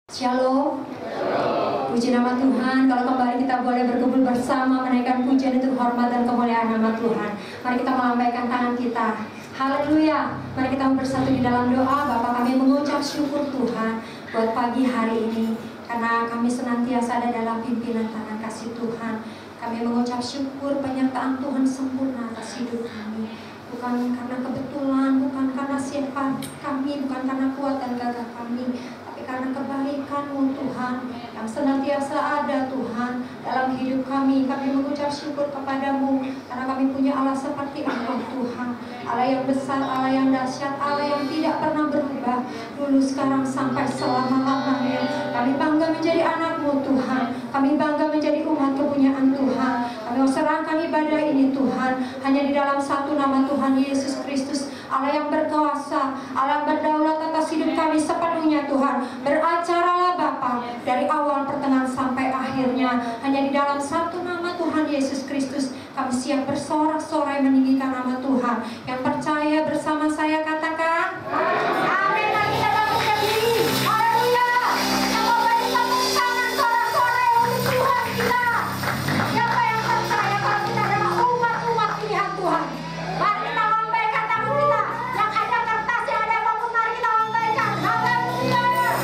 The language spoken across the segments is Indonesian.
Shalom. Puji nama Tuhan. Kalau kembali kita boleh berkumpul bersama menaikkan pujian untuk hormat dan kemuliaan nama Tuhan. Mari kita melambaikan tangan kita. Haleluya. Mari kita bersatu di dalam doa. Bapa, kami mengucap syukur Tuhan buat pagi hari ini, karena kami senantiasa ada dalam pimpinan tangan kasih Tuhan. Kami mengucap syukur penyertaan Tuhan sempurna atas hidup kami. Bukan karena kebetulan, bukan karena sifat kami, bukan karena kuat dan gagah kami, karena kebaikan-Mu Tuhan yang senantiasa ada Tuhan dalam hidup kami. Kami mengucap syukur kepada-Mu karena kami punya Allah seperti Engkau Tuhan, Allah yang besar, Allah yang dahsyat, Allah yang tidak pernah berubah, dulu, sekarang, sampai selama-lamanya. Kami bangga menjadi anak-Mu Tuhan, kami bangga menjadi umat kepunyaan Tuhan. Kami mau serahkan ibadah ini Tuhan hanya di dalam satu nama Tuhan Yesus Kristus, Allah yang berkuasa, Allah yang berdaulat atas hidup kami sepenuhnya Tuhan. Beracaralah Bapa dari awal, pertengahan, sampai akhirnya hanya di dalam satu nama Tuhan Yesus Kristus. Kami siap bersorak-sorai meninggikan nama Tuhan. Yang percaya bersama saya katakan amin. Mari kita bangkitkan diri. Haleluya. Yang mau beri tepuk tangan sorak-sorai untuk Tuhan kita. Siapa yang percaya kalau kita adalah umat-umat pilihan Tuhan? Mari kita lambaikan tangan kita. Yang ada kertas, yang ada buku, mari kita lambaikan. Haleluya. Haleluya.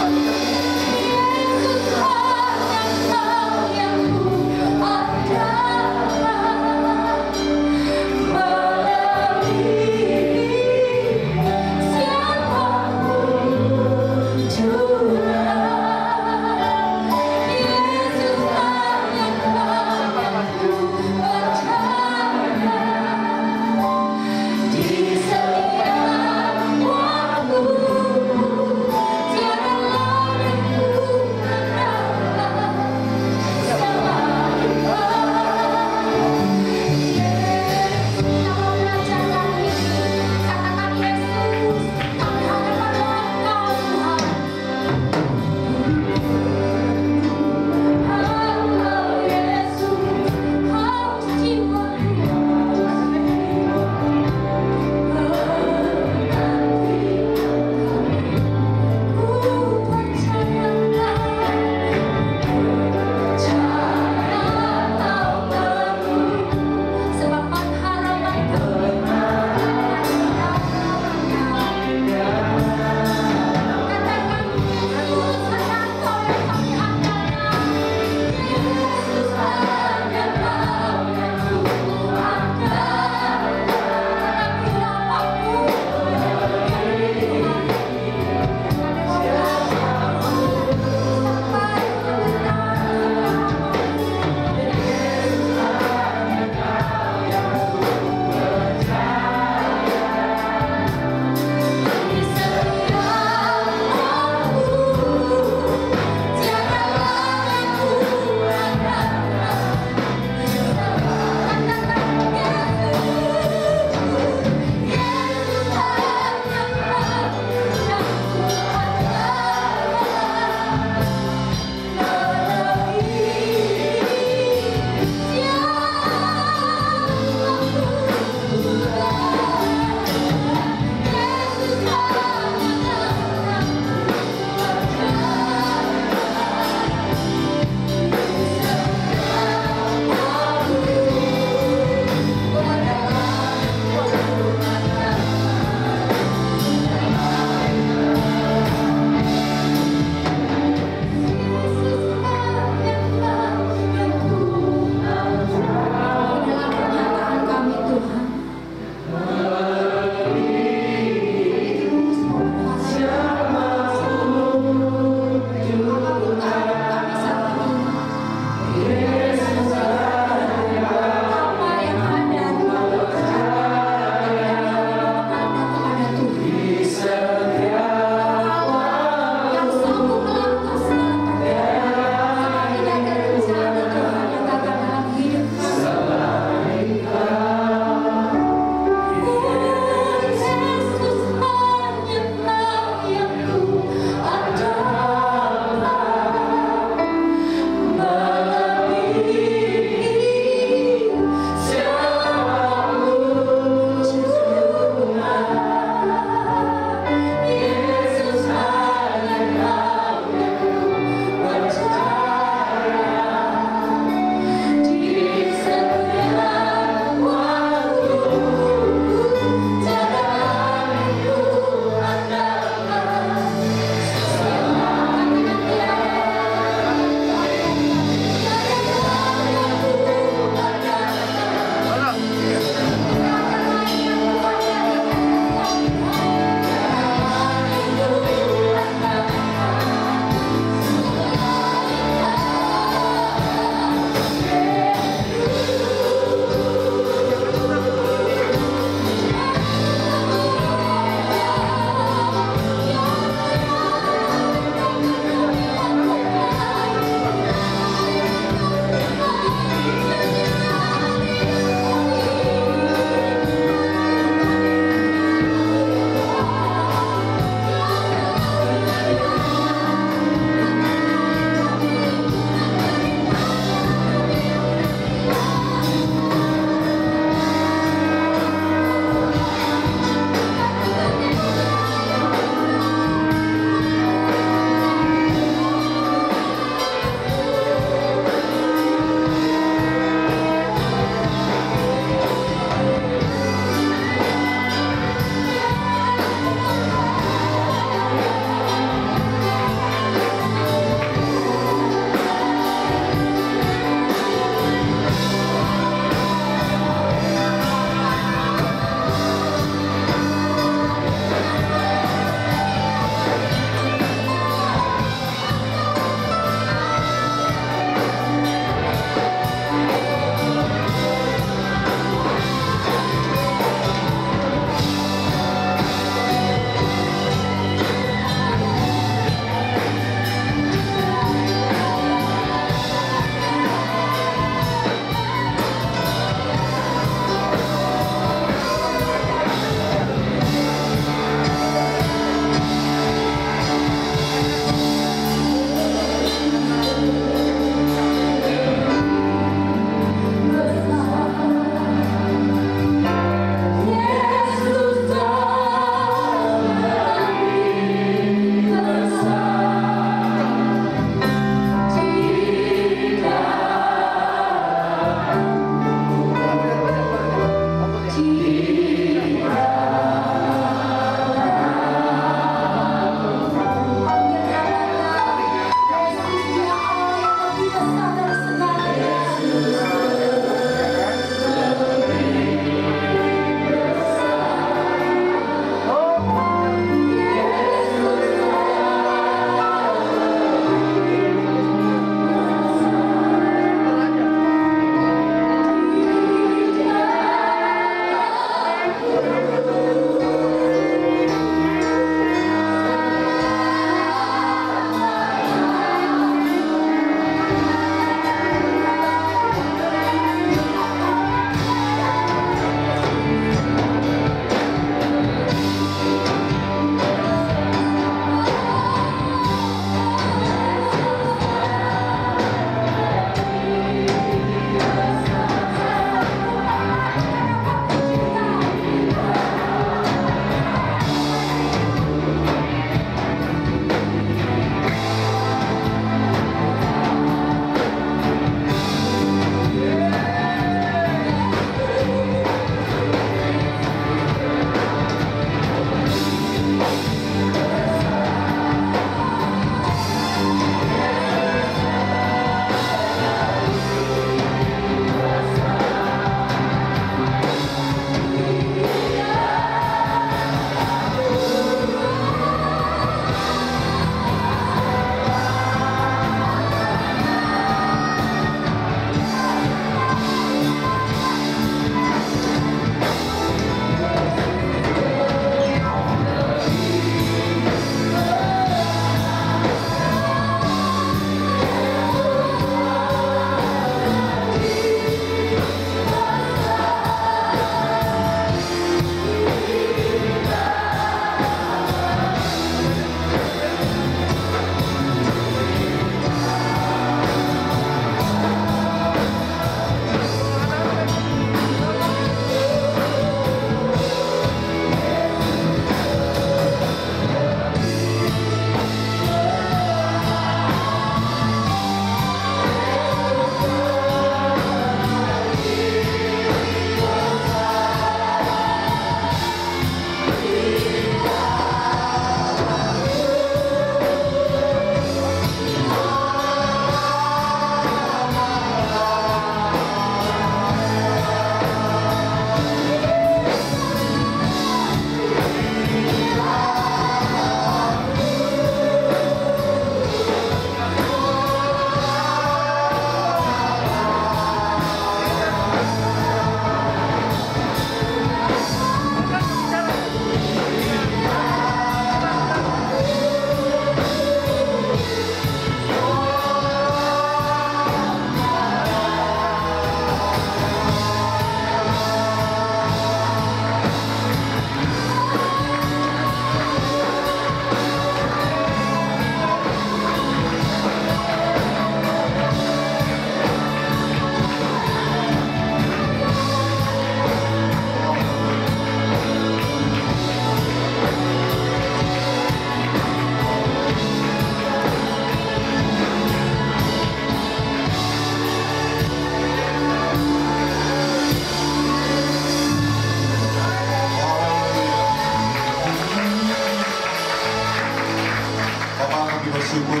bersyukur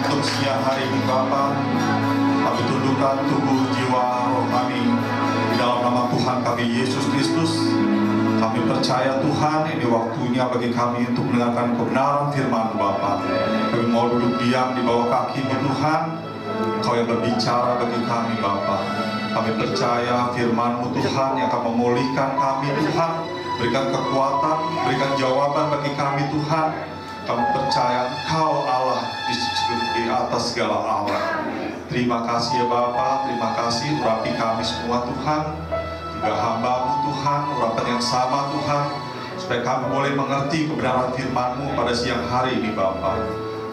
untuk siang hari ini Bapa. Kami tundukkan tubuh, jiwa, roh kami di dalam nama Tuhan kami Yesus Kristus. Kami percaya Tuhan ini waktunya bagi kami untuk mendengarkan kebenaran firman Bapa. Kami mau duduk diam di bawah kaki-Mu Tuhan. Kau yang berbicara bagi kami Bapa. Kami percaya firman-Mu Tuhan yang akan memulihkan kami Tuhan. Berikan kekuatan, berikan jawaban bagi kami Tuhan. Kami percaya Engkau Allah di atas segala Allah. Terima kasih ya Bapa, terima kasih urapi kami semua Tuhan. Juga hamba-Mu Tuhan, urapan yang sama Tuhan. Supaya kami boleh mengerti kebenaran firman-Mu pada siang hari ini Bapa.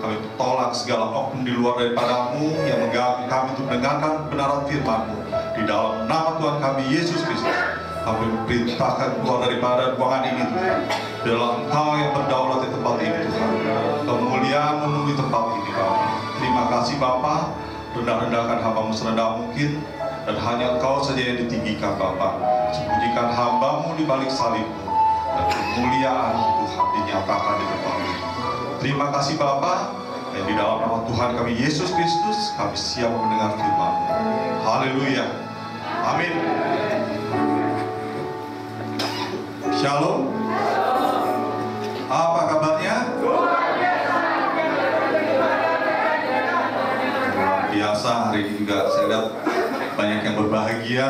Kami tolak segala oknum di luar daripada-Mu yang mengganggu kami untuk mendengarkan kebenaran firman-Mu. Di dalam nama Tuhan kami Yesus Kristus, kami perintahkan keluar daripada ruangan ini Tuhan. Dalam Engkau yang berdaulat di tempat ini Tuhan. Kemuliaan memenuhi tempat ini Bapa. Terima kasih Bapa. Rendah-rendahkan hamba-Mu serendah mungkin. Dan hanya Engkau saja yang ditinggikan Bapa. Sembunyikan hamba-Mu di balik salib-Mu. Dan kemuliaan Tuhan dinyatakan di tempat ini. Terima kasih Bapa. Dan di dalam nama Tuhan kami Yesus Kristus, kami siap mendengar firman-Mu. Haleluya. Amin. Shalom. Apa kabarnya? Biasa hari ini juga saya lihat banyak yang berbahagia.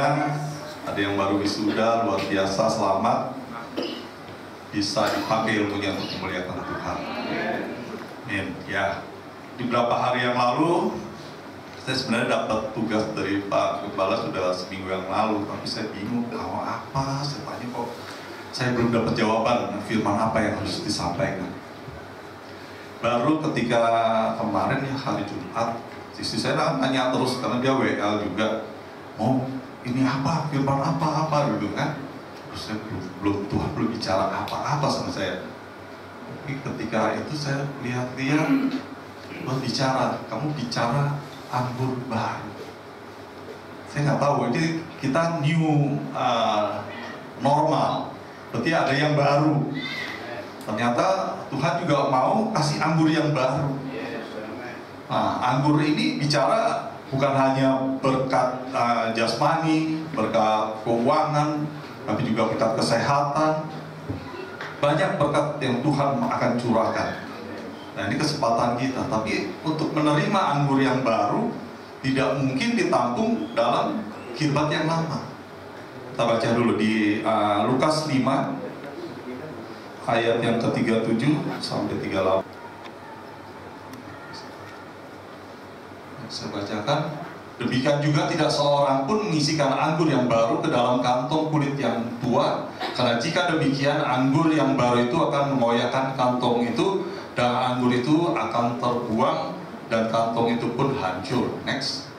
Ada yang baru wisuda, luar biasa, selamat. Bisa dipakai ilmunya untuk memuliakan Tuhan. Amin. Ya, di beberapa hari yang lalu saya sebenarnya dapat tugas dari Pak Gembala sudah seminggu yang lalu, tapi saya bingung kalau apa, saya tanya kok saya belum dapat jawaban firman apa yang harus disampaikan. Baru ketika kemarin ya hari Jumat, istri saya nanya terus karena dia WL juga, mau ini apa, firman apa dulu kan. Terus saya belum Tuhan belum bicara apa-apa sama saya. Tapi ketika itu saya lihat dia berbicara, kamu bicara anggur baru. Saya nggak tahu, ini kita new normal, berarti ada yang baru. Ternyata Tuhan juga mau kasih anggur yang baru. Nah, anggur ini bicara bukan hanya berkat jasmani, berkat keuangan, tapi juga berkat kesehatan. Banyak berkat yang Tuhan akan curahkan. Nah, ini kesempatan kita. Tapi untuk menerima anggur yang baru tidak mungkin ditampung dalam kirbat yang lama. Kita baca dulu di Lukas 5 ayat yang ke-37 sampai 38. Saya bacakan. Demikian juga tidak seorang pun mengisikan anggur yang baru ke dalam kantong kulit yang tua, karena jika demikian anggur yang baru itu akan mengoyakkan kantong itu, dan anggur itu akan terbuang dan kantong itu pun hancur. Next.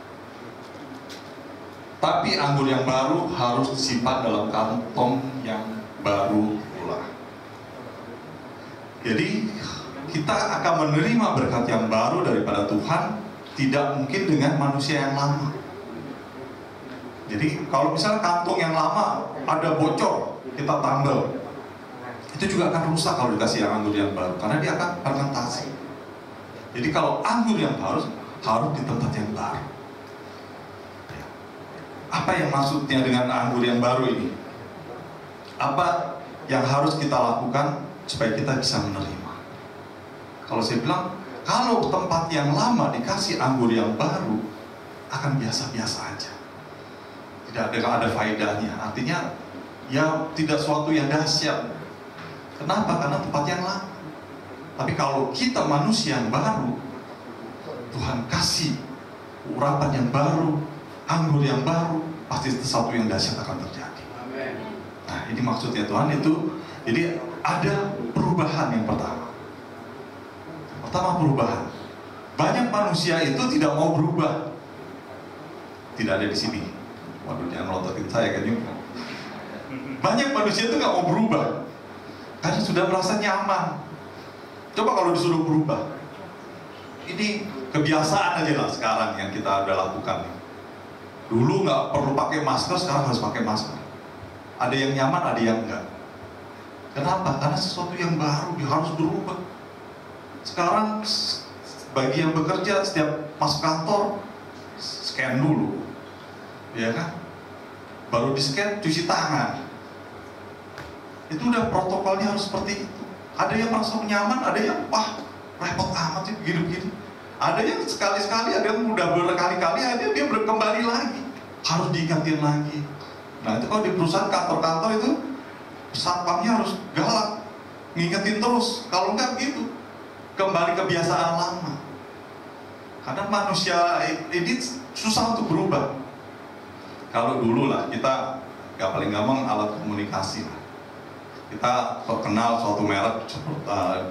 Tapi anggur yang baru harus disimpan dalam kantong yang baru pula. Jadi kita akan menerima berkat yang baru daripada Tuhan, tidak mungkin dengan manusia yang lama. Jadi kalau misalnya kantong yang lama ada bocor, kita tambal, itu juga akan rusak kalau dikasih yang anggur yang baru, karena dia akan fermentasi. Jadi kalau anggur yang baru harus di tempat yang baru. Apa yang maksudnya dengan anggur yang baru ini? Apa yang harus kita lakukan supaya kita bisa menerima? Kalau saya bilang, kalau tempat yang lama dikasih anggur yang baru, akan biasa-biasa aja. Tidak ada faedahnya. Artinya, ya tidak suatu yang dahsyat. Kenapa? Karena tempat yang lama. Tapi kalau kita manusia yang baru, Tuhan kasih urapan yang baru, anggur yang baru, pasti sesuatu yang dahsyat akan terjadi. Nah, ini maksudnya Tuhan itu. Jadi ada perubahan yang pertama. Pertama, perubahan. Banyak manusia itu tidak mau berubah. Tidak ada di sini. Waduh, jangan melototin saya kan juga. Banyak manusia itu nggak mau berubah karena sudah merasa nyaman. Coba kalau disuruh berubah, ini kebiasaan aja lah sekarang yang kita udah lakukan. Dulu nggak perlu pakai masker, sekarang harus pakai masker. Ada yang nyaman, ada yang enggak. Kenapa? Karena sesuatu yang baru harus berubah. Sekarang bagi yang bekerja setiap masuk kantor scan dulu, ya kan? Baru di scan cuci tangan. Itu udah protokolnya harus seperti itu. Ada yang merasa nyaman, ada yang wah repot amat sih begini-begini. Ada yang sekali-sekali, ada yang udah berkali-kali, ada yang dia kembali lagi, harus diingatin lagi. Nah itu kalau di perusahaan kantor-kantor itu satpamnya harus galak, ngingetin terus. Kalau enggak gitu, kembali kebiasaan lama. Karena manusia ini susah untuk berubah. Kalau dulu lah, kita paling gampang alat komunikasi lah. Kita terkenal suatu merek,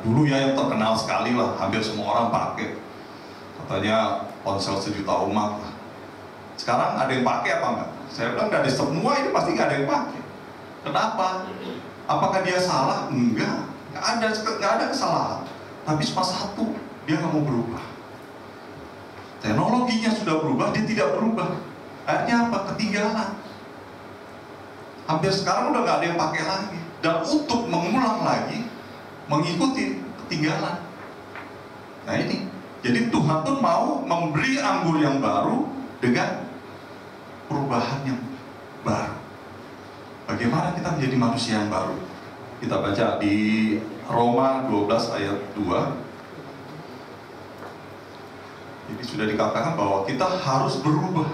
dulu ya yang terkenal sekali lah, hampir semua orang pakai. Katanya ponsel 1 juta umat lah. Sekarang ada yang pakai apa enggak? Saya bilang dari semua ini pasti nggak ada yang pakai. Kenapa? Apakah dia salah? Enggak, nggak ada kesalahan. Tapi cuma satu, dia nggak mau berubah. Teknologinya sudah berubah, dia tidak berubah. Akhirnya apa? Ketinggalan. Hampir sekarang udah nggak ada yang pakai lagi. Dan untuk mengulang lagi, mengikuti ketinggalan. Nah ini, jadi Tuhan pun mau memberi anggur yang baru dengan perubahan yang baru. Bagaimana kita menjadi manusia yang baru? Kita baca di Roma 12 ayat 2. Jadi sudah dikatakan bahwa kita harus berubah.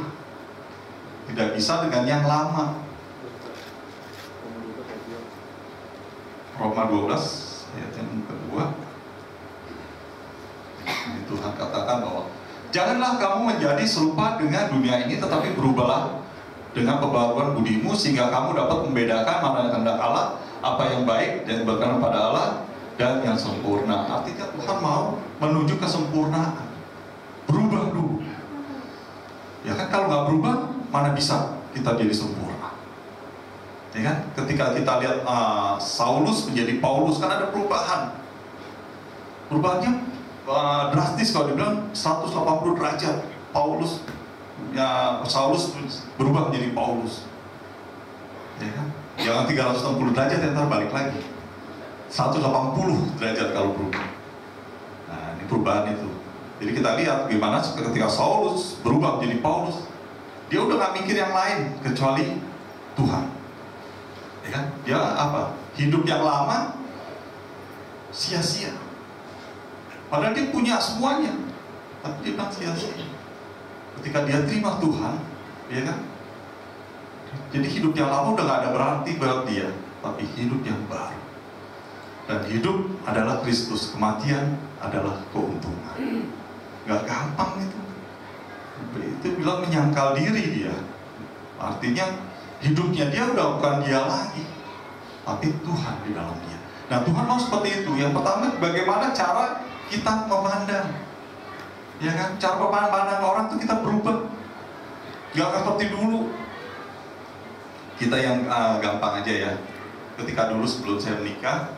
Tidak bisa dengan yang lama. Roma 12 ayat yang kedua. Ini Tuhan katakan bahwa janganlah kamu menjadi serupa dengan dunia ini, tetapi berubahlah dengan pembaruan budimu, sehingga kamu dapat membedakan mana yang kehendak Allah, apa yang baik dan berkenan pada Allah, dan yang sempurna. Artinya Tuhan mau menuju kesempurnaan. Berubah dulu. Ya kan, kalau nggak berubah, mana bisa kita jadi sempurna? Ya kan, ketika kita lihat Saulus menjadi Paulus, kan ada perubahan. Perubahannya drastis, kalau dibilang 180 derajat. Saulus berubah menjadi Paulus. Ya kan? Jangan 360 derajat yang terbalik lagi. 180 derajat kalau berubah. Nah, ini perubahan itu. Jadi kita lihat gimana ketika Saulus berubah menjadi Paulus, dia udah gak mikir yang lain kecuali Tuhan. Ya kan? Dia apa? Hidup yang lama sia-sia. Padahal dia punya semuanya, tapi dia bilang sia-sia. Ketika dia terima Tuhan, ya kan? Jadi hidup yang lama udah gak ada berarti buat dia, tapi hidup yang baru. Dan hidup adalah Kristus, kematian adalah keuntungan. Gak gampang itu. Itu bilang menyangkal diri dia. Artinya hidupnya dia udah bukan dia lagi, tapi Tuhan di dalam dia. Nah Tuhan mau seperti itu. Yang pertama, bagaimana cara kita memandang, ya kan? Cara memandang orang itu kita berubah. Gak seperti dulu. Kita yang gampang aja ya. Ketika dulu sebelum saya menikah,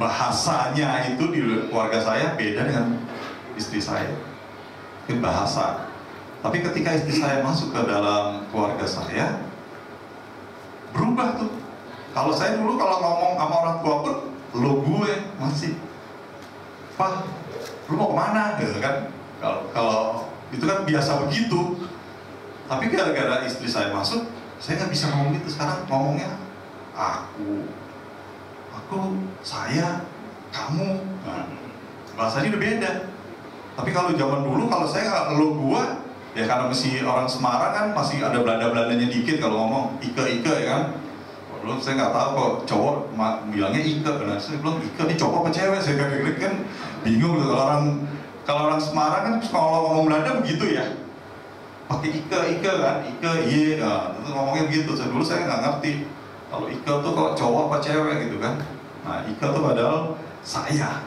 bahasanya itu di keluarga saya beda dengan istri saya. Mungkin bahasa. Tapi ketika istri saya masuk ke dalam keluarga saya, berubah tuh. Kalau saya dulu kalau ngomong sama orang tua pun, lo gue masih, Pak, lu mau kemana? Gitu kan? Kalau itu kan biasa begitu. Tapi gara-gara istri saya masuk, saya nggak bisa ngomong gitu. Sekarang ngomongnya aku, saya, kamu. Nah, bahasanya udah beda. Tapi kalau zaman dulu, kalau saya lo gua, ya karena masih orang Semarang kan masih ada Belanda-Belandanya dikit kalau ngomong Ike ya kan. Belum, saya nggak tahu kok cowok bilangnya Ike. Nah, saya bilang Ike ini cowok apa cewek? Saya kan bingung tuh. Kalau orang Semarang kan kalau ngomong Belanda begitu ya, pakai Ike kan, Ike iya, nah, itu ngomongnya begitu. Dulu saya nggak ngerti kalau Ike tuh kok cowok apa cewek gitu kan. Nah Ike tuh padahal saya.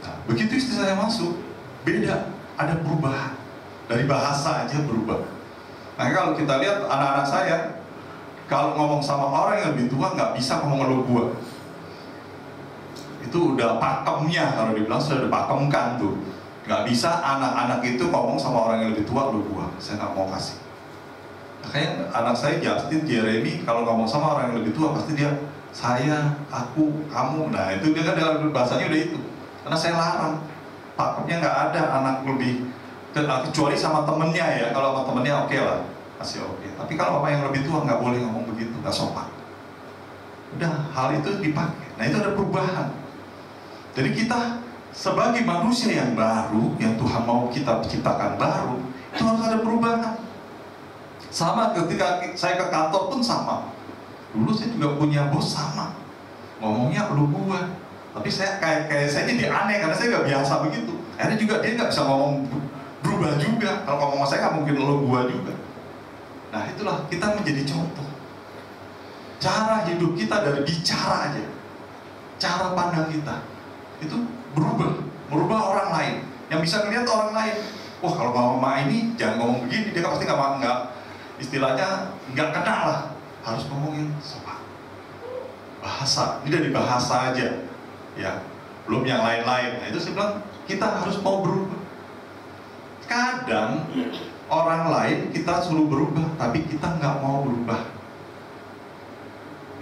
Nah, begitu istri saya masuk, beda, ada perubahan. Dari bahasa aja berubah. Nah kalau kita lihat anak-anak saya, kalau ngomong sama orang yang lebih tua nggak bisa ngomong lo gua. Itu udah pakemnya, kalau dibilang sudah dipakemkan tuh. Nggak bisa anak-anak itu ngomong sama orang yang lebih tua lo gua. Saya nggak mau kasih. Makanya anak saya Justin, Jeremy, kalau ngomong sama orang yang lebih tua pasti dia saya, aku, kamu. Nah itu dia kan dalam bahasanya udah itu. Karena saya larang. pakemnya nggak ada anak lebih, kecuali sama temennya ya. Kalau sama temennya oke lah, masih oke. Tapi kalau sama yang lebih tua nggak boleh ngomong begitu, nggak sopan. Udah, hal itu dipakai. Nah itu ada perubahan. Jadi kita sebagai manusia yang baru, yang Tuhan mau kita ciptakan baru, itu harus ada perubahan. Sama ketika saya ke kantor pun sama. Dulu saya juga punya bos sama, ngomongnya lu gua. Tapi saya kayak saya jadi aneh karena saya nggak biasa begitu. Akhirnya juga dia nggak bisa ngomong berubah juga. Kalau ngomong sama saya nggak mungkin lu gua juga. Nah itulah kita menjadi contoh. Cara hidup kita dari bicara aja, cara pandang kita itu merubah orang lain. Yang bisa ngelihat orang lain. Wah kalau ngomong sama ini jangan ngomong begini, dia pasti nggak istilahnya nggak kenal lah. Harus ngomongin sopan. Bahasa, ini dari bahasa aja, ya, belum yang lain-lain. Nah itu saya bilang kita harus mau berubah. Kadang orang lain kita suruh berubah, tapi kita nggak mau berubah.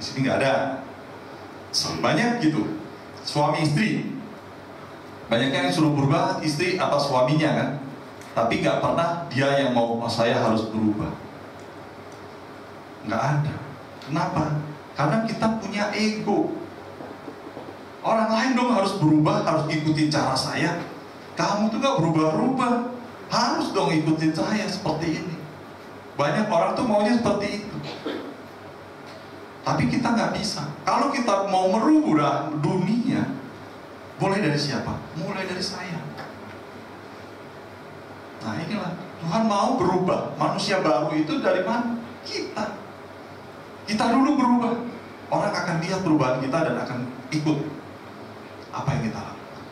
Di sini nggak ada. Banyak gitu, suami istri. Banyak yang suruh berubah istri atau suaminya kan, tapi nggak pernah dia yang mau saya harus berubah. Nggak ada. Kenapa? Karena kita punya ego. Orang lain dong harus berubah, harus ikutin cara saya. Kamu tuh nggak berubah-ubah, harus dong ikutin saya seperti ini. Banyak orang tuh maunya seperti itu. Tapi kita nggak bisa. Kalau kita mau merubah dunia, mulai dari siapa? Mulai dari saya. Nah inilah, Tuhan mau berubah. Manusia baru itu dari mana? Kita. Kita dulu berubah. Orang akan lihat perubahan kita dan akan ikut apa yang kita lakukan.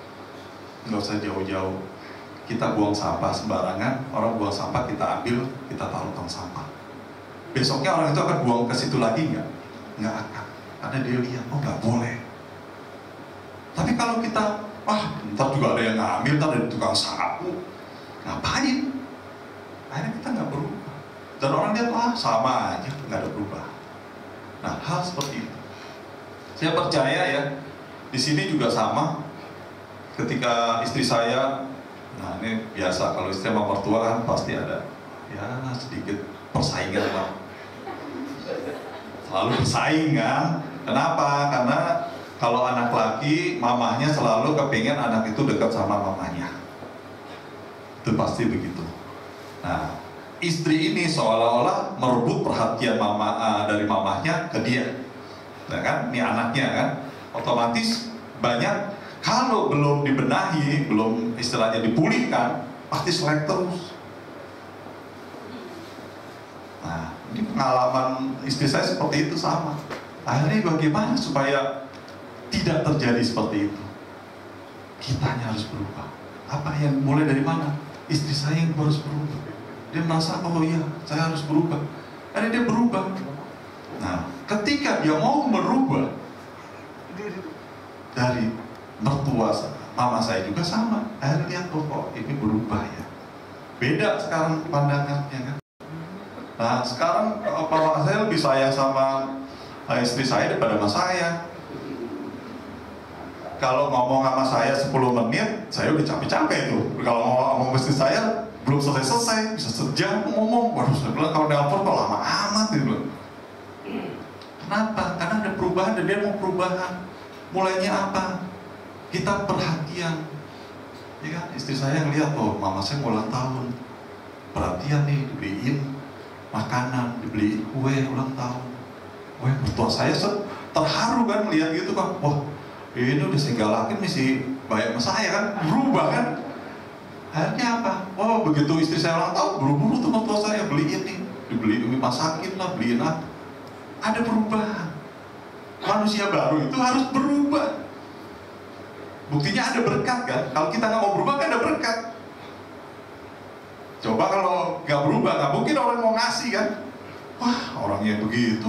Nggak usah jauh-jauh. Kita buang sampah sembarangan, orang buang sampah kita ambil, kita taruh tong sampah. Besoknya orang itu akan buang ke situ lagi nggak? Nggak akan. Karena dia lihat, oh nggak boleh. Tapi kalau kita, ntar juga ada yang ngambil, ntar ada tukang sapu, ngapain? Akhirnya kita nggak berubah. Dan orang lihat, sama aja, nggak ada perubahan. Nah, hal seperti itu. Saya percaya ya, di sini juga sama. Ketika istri saya, nah ini biasa kalau istri sama mertua kan pasti ada ya sedikit persaingan lah. Selalu bersaing kan. Kenapa? Karena kalau anak laki, mamahnya selalu kepingin anak itu dekat sama mamanya. Itu pasti begitu. Nah, istri ini seolah-olah merebut perhatian dari mamahnya ke dia. Nah kan, ini anaknya kan. Otomatis banyak, kalau belum dibenahi, belum istilahnya dipulihkan, pasti selek terus. Nah, ini pengalaman istri saya seperti itu sama. Akhirnya bagaimana supaya tidak terjadi seperti itu? Kitanya harus berubah. Apa yang mulai dari mana? Istri saya yang harus berubah. Dia merasa, oh iya, saya harus berubah. Akhirnya dia berubah. Nah, ketika dia mau merubah, dari mertua mama saya juga sama. Akhirnya lihat, oh ini berubah ya. Beda sekarang pandangannya kan. Nah, sekarang mama saya lebih sayang sama istri saya daripada sama saya. Kalau ngomong sama saya 10 menit, saya udah capek-capek tuh. Kalau ngomong istri saya, belum selesai-selesai, bisa sejam ngomong. Waduh, saya bilang kalau nelpon kok lama amat gitu. Kenapa? Karena ada perubahan dan dia mau perubahan. Mulainya apa? Kita perhatian. Ya kan? Istri saya ngeliat, oh mama saya mau ulang tahun. Perhatian nih, dibeliin makanan, dibeliin kue ulang tahun. Wah, mertua saya terharu kan lihat gitu kan. Wah, ini udah saya galakin mesti bayar sama saya kan. Berubah kan? Akhirnya apa? Oh begitu istri saya ulang tahun, buru-buru tuh mertua saya beliin nih, dibeliin masakin lah, beliin apa? Ada perubahan. Manusia baru itu harus berubah. Buktinya ada berkat kan? Kalau kita nggak mau berubah kan ada berkat. Coba kalau nggak berubah, nggak mungkin orang mau ngasih kan? Wah orangnya begitu,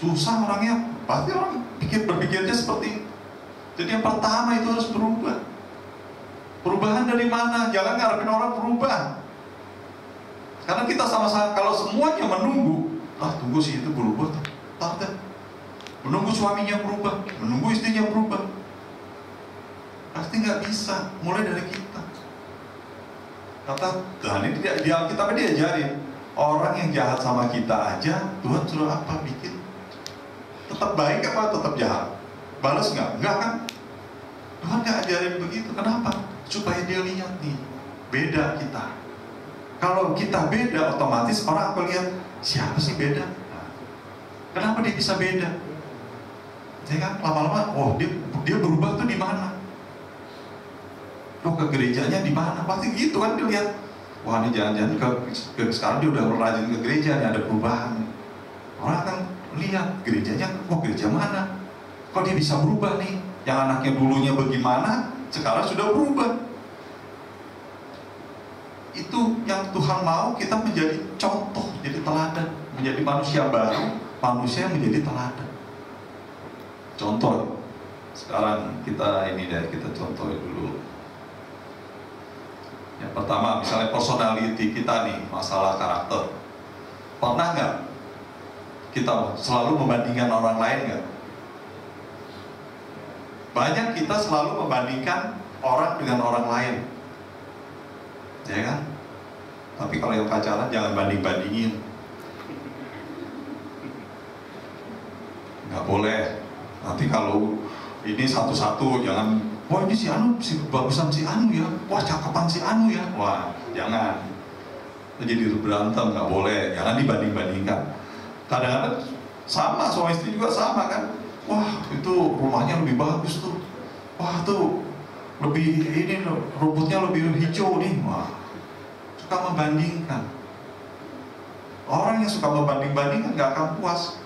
susah orangnya. Pasti orang berpikirnya seperti itu. Jadi yang pertama itu harus berubah. Perubahan dari mana? Jangan ngarepin orang berubah. Karena kita sama-sama, kalau semuanya menunggu, tunggu sih itu berubah, menunggu suaminya berubah, menunggu istrinya berubah, pasti Pasti nggak bisa, mulai dari kita. Kata Tuhan ini di Alkitab diajarin, orang yang jahat sama kita aja, Tuhan suruh apa? Bikin tetap baik apa tetap jahat? Balas nggak? Nggak kan? Tuhan nggak ajarin begitu. Kenapa? Supaya dia lihat nih, beda kita. Kalau kita beda, otomatis orang akan lihat, siapa sih beda? Kenapa dia bisa beda? Ya kan, lama-lama, oh dia berubah tuh di mana? Oh, ke gerejanya di mana? Pasti gitu kan dilihat. Wah, ini jangan-jangan sekarang dia udah rajin ke gereja, nih ada perubahan. Orang akan lihat gerejanya, oh gereja mana? Kok dia bisa berubah nih? Yang anaknya dulunya bagaimana, sekarang sudah berubah. Itu yang Tuhan mau, kita menjadi contoh, jadi teladan, menjadi manusia baru, manusia yang menjadi teladan. Contoh, sekarang kita kita contoh dulu. Yang pertama, misalnya personality kita nih, masalah karakter. Pernah nggak kita selalu membandingkan orang lain nggak? Banyak kita selalu membandingkan orang dengan orang lain, ya kan? Tapi kalau yang pacaran jangan banding-bandingin, nggak boleh. Nanti kalau ini satu-satu, jangan, wah ini si Anu, si bagusan si Anu ya, wah cakepan si Anu ya, wah jangan. Jadi berantem, nggak boleh, jangan dibanding-bandingkan. Kadang-kadang sama, suami istri juga sama kan, wah itu rumahnya lebih bagus tuh, wah tuh lebih ini rumputnya lebih hijau nih, wah suka membandingkan. Orang yang suka membanding-bandingkan nggak akan puas.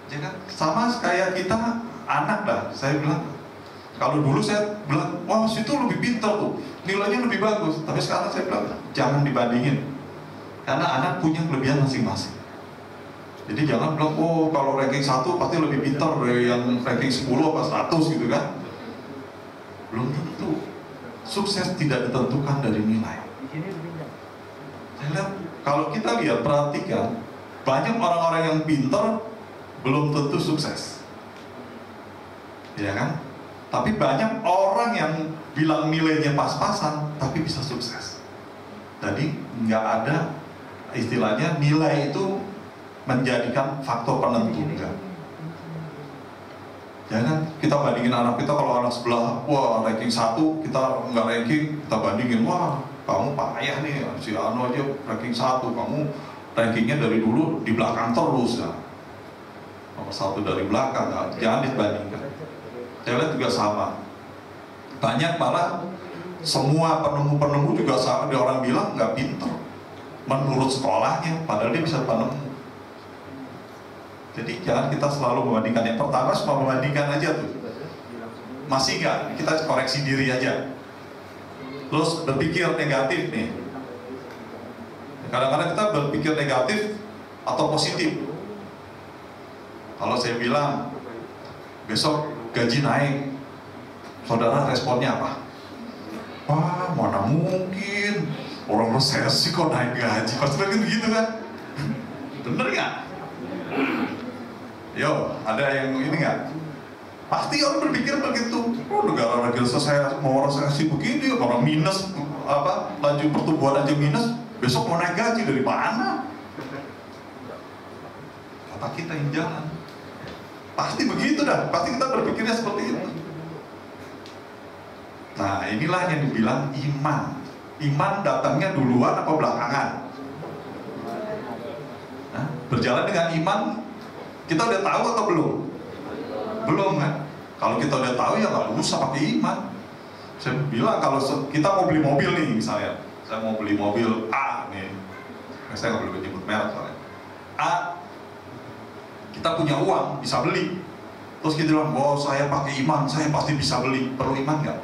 Ya kan? Sama kayak kita anak dah, saya bilang, kalau dulu saya bilang, wah situ lebih pintar tuh, nilainya lebih bagus. Tapi sekarang saya bilang, jangan dibandingin, karena anak punya kelebihan masing-masing. Jadi jangan bilang, oh kalau ranking 1 pasti lebih pintar dari yang ranking 10 apa 100 gitu kan. Belum tentu. Sukses tidak ditentukan dari nilai. Saya lihat, kalau kita lihat, perhatikan, banyak orang-orang yang pintar belum tentu sukses, ya kan? Tapi banyak orang yang bilang nilainya pas-pasan tapi bisa sukses. Jadi nggak ada istilahnya nilai itu menjadikan faktor penentu, enggak. Jangan kita bandingin anak kita, kalau anak sebelah wah ranking 1, kita nggak ranking, kita bandingin, wah kamu payah nih, si Anu aja ranking 1, kamu rankingnya dari dulu di belakang terus ya. Nomor 1 dari belakang, jangan dibandingkan. Saya lihat juga sama. Banyak malah semua penemu-penemu juga sama, dia orang bilang nggak pinter menurut sekolahnya, padahal dia bisa penemu. Jadi jangan kita selalu membandingkan. Yang pertama semua membandingkan aja tuh. Masih nggak? Kita koreksi diri aja. Terus berpikir negatif nih. Kadang-kadang kita berpikir negatif atau positif. Kalau saya bilang besok gaji naik, saudara responnya apa? Wah, mana mungkin, orang resesi kok naik gaji, pasti begitu kan? Bener nggak? Yo, ada yang ini nggak? Pasti orang berpikir begitu. Oh, negara saya mau resesi begini, orang minus apa? Laju pertumbuhan aja minus, besok mau naik gaji dari mana? Kata kita yang jalan. Pasti begitu dah, pasti kita berpikirnya seperti itu. Nah, inilah yang dibilang iman. Iman datangnya duluan apa belakangan? Nah, berjalan dengan iman, kita udah tahu atau belum? Belum kan? Kalau kita udah tahu ya nggak usah pakai iman. Saya bilang kalau kita mau beli mobil nih misalnya, saya mau beli mobil A nih, saya nggak boleh menyebut merek soalnya. A, kita punya uang, bisa beli. Terus kita bilang, oh saya pakai iman, saya pasti bisa beli. Perlu iman nggak?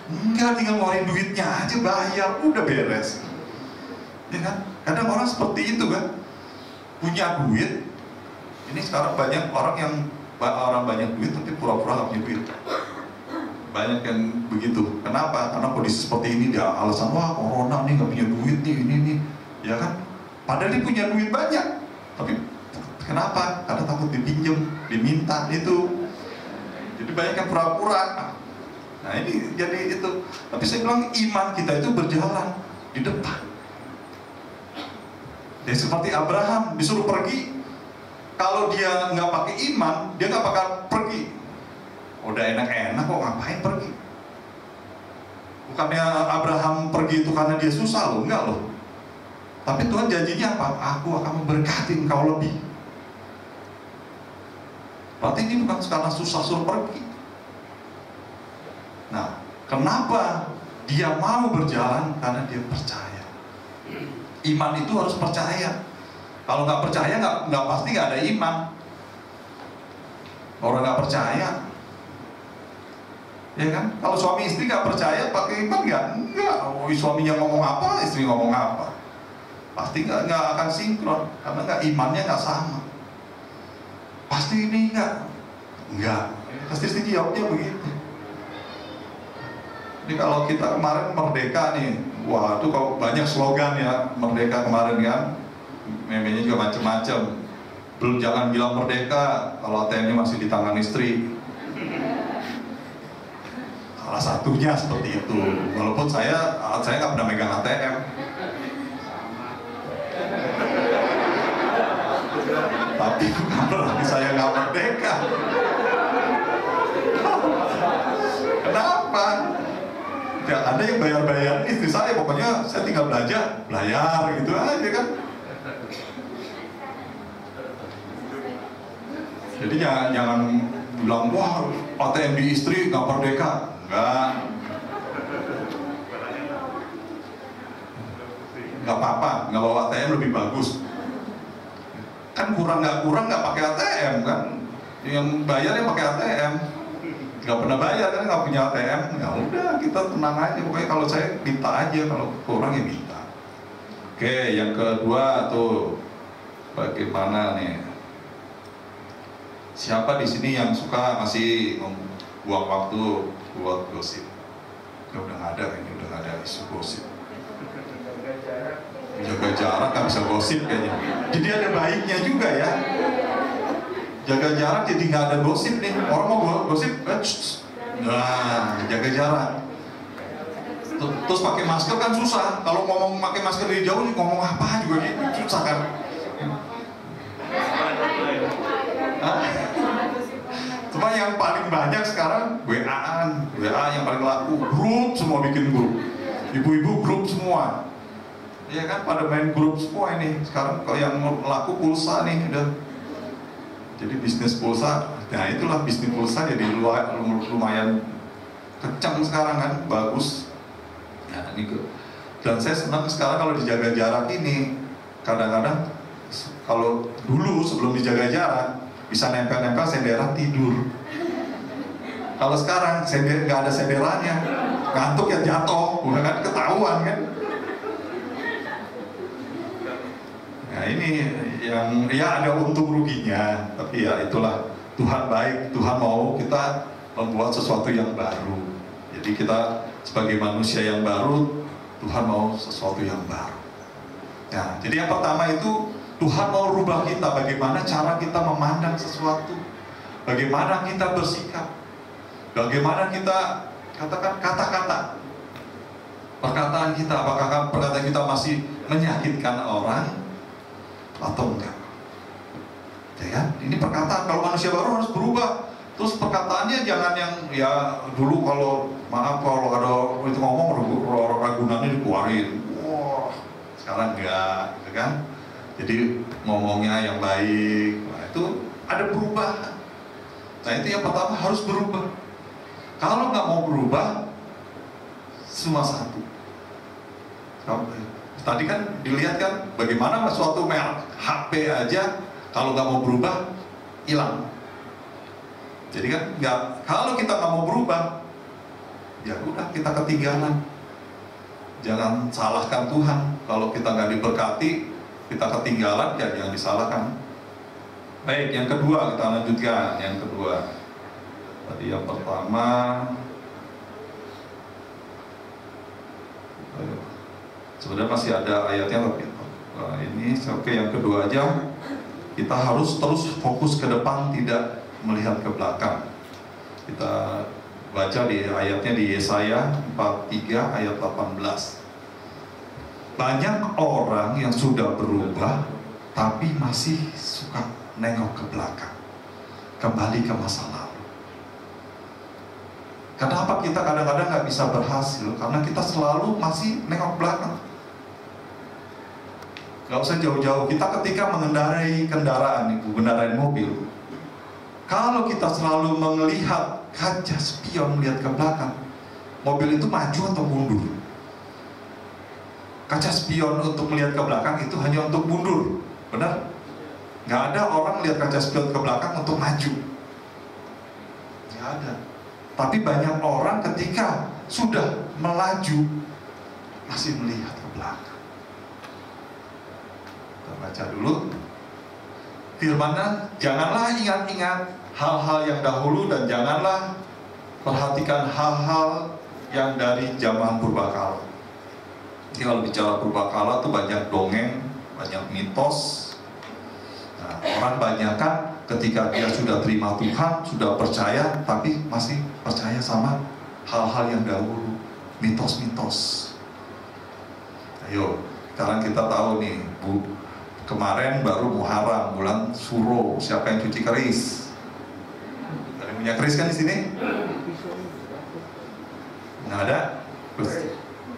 Enggak, tinggal ngeluarin duitnya aja, bayar, udah beres. Ya kan? Kadang orang seperti itu kan, punya duit. Ini sekarang banyak orang banyak duit tapi pura-pura nggak punya duit. Banyak yang begitu. Kenapa? Karena kondisi seperti ini dia alasan, wah corona nih nggak punya duit nih, ini nih, ya kan? Padahal dia punya duit banyak, tapi kenapa? Karena takut dipinjam, diminta itu. Jadi banyak yang pura-pura. Nah ini jadi itu. Tapi saya bilang iman kita itu berjalan di depan. Jadi seperti Abraham disuruh pergi, kalau dia nggak pakai iman, dia nggak bakal pergi. Udah enak-enak kok, ngapain pergi? Bukannya Abraham pergi itu karena dia susah loh, enggak loh. Tapi Tuhan janjinya apa? Aku akan memberkati engkau lebih. Berarti ini bukan karena susah suruh pergi. Nah, kenapa dia mau berjalan? Karena dia percaya. Iman itu harus percaya. Kalau nggak percaya, nggak pasti nggak ada iman. Orang nggak percaya, ya kan? Kalau suami istri nggak percaya, pakai iman nggak. Oh, suaminya ngomong apa, istri ngomong apa, pasti nggak akan sinkron, karena imannya nggak sama. Pasti ini nggak. Pasti istri jawabnya begitu. Ini kalau kita kemarin merdeka nih, wah itu kalau banyak slogan ya merdeka kemarin kan, memenya juga macam-macam. Belum, jangan bilang merdeka kalau ATM-nya masih di tangan istri. Salah satunya seperti itu. Walaupun saya nggak pernah megang ATM. Tapi bukan berarti saya nggak merdeka. Kenapa? Ya, ada yang bayar-bayar istri saya, pokoknya saya tinggal belanja, bayar gitu aja kan. Jadi jangan bilang, wah ATM di istri nggak merdeka. Nggak apa-apa, nggak bawa ATM lebih bagus. Kan kurang nggak pakai ATM kan. Yang bayar yang pakai ATM. Nggak pernah bayar kan, nggak punya ATM, ya udah kita tenang aja. Pokoknya kalau saya minta aja, kalau kurang ya minta. Oke, yang kedua tuh bagaimana nih? Siapa di sini yang suka masih buang waktu buat gosip? Ya udah nggak ada, ini udah nggak ada isu gosip. Jaga jarak nggak bisa gosip kayaknya. Jadi ada baiknya juga ya. Jaga jarak jadi nggak ada gosip nih. Orang mau gosip, nah jaga jarak. Terus pakai masker kan susah. Kalau ngomong pakai masker dari jauh, ngomong apa juga gitu susah kan. Cuma yang paling banyak sekarang WA yang paling laku. Grup semua bikin grup. Ibu-ibu grup semua. Ya kan pada main grup semua ini. Sekarang kalau yang laku pulsa nih udah. Jadi bisnis pulsa, nah itulah bisnis pulsa jadi lumayan kencang sekarang kan, bagus. Nah ini dan saya senang sekarang kalau dijaga jarak ini. Kadang-kadang kalau dulu sebelum dijaga jarak bisa nempel-nempel senderan tidur. Kalau sekarang nggak ada senderannya, ngantuk ya jatuh, udah kan ketahuan kan. Nah ini yang ya ada untung ruginya, tapi ya itulah Tuhan baik, Tuhan mau kita membuat sesuatu yang baru. Jadi kita sebagai manusia yang baru, Tuhan mau sesuatu yang baru. Nah, jadi yang pertama itu Tuhan mau rubah kita, bagaimana cara kita memandang sesuatu, bagaimana kita bersikap, bagaimana kita katakan kata-kata, perkataan kita, apakah perkataan kita masih menyakitkan orang atau enggak. Ya kan? Ini perkataan, kalau manusia baru harus berubah. Terus perkataannya jangan yang ya dulu kalau maaf kalau ada itu ngomong ragunannya dikeluarin. Wah, sekarang enggak, ya kan? Jadi ngomongnya yang baik. Nah, itu ada perubahan. Nah, itu yang pertama harus berubah. Kalau nggak mau berubah, cuma satu. Tadi kan dilihat kan bagaimana suatu merek HP aja kalau nggak mau berubah hilang. Jadi kan kalau kita nggak mau berubah, ya udah kita ketinggalan. Jangan salahkan Tuhan kalau kita nggak diberkati, kita ketinggalan, ya jangan disalahkan. Baik, yang kedua kita lanjutkan. Yang kedua, tadi yang pertama. Sebenarnya masih ada ayatnya tapi ini oke, yang kedua aja. Kita harus terus fokus ke depan, tidak melihat ke belakang. Kita baca di ayatnya di Yesaya 43 ayat 18. Banyak orang yang sudah berubah tapi masih suka nengok ke belakang, kembali ke masa lalu. Kenapa kita kadang-kadang nggak bisa berhasil? Karena kita selalu masih nengok belakang. Gak usah jauh-jauh, kita ketika mengendarai kendaraan, mengendarai mobil, kalau kita selalu melihat kaca spion melihat ke belakang, mobil itu maju atau mundur? Kaca spion untuk melihat ke belakang itu hanya untuk mundur, benar? Gak ada orang lihat kaca spion ke belakang untuk maju. Gak ada. Tapi banyak orang ketika sudah melaju masih melihat ke belakang. Kita baca dulu firman-Nya, janganlah ingat-ingat hal-hal yang dahulu dan janganlah perhatikan hal-hal yang dari zaman purbakala. Jadi kalau bicara purbakala itu banyak dongeng, banyak mitos. Nah, orang banyak kan ketika dia sudah terima Tuhan, sudah percaya, tapi masih percaya sama hal-hal yang dahulu, mitos-mitos. Ayo, sekarang kita tahu nih, Bu, kemarin baru Muharram, bulan Suro. Siapa yang cuci keris? Ada yang punya keris kan di sini? Nggak ada?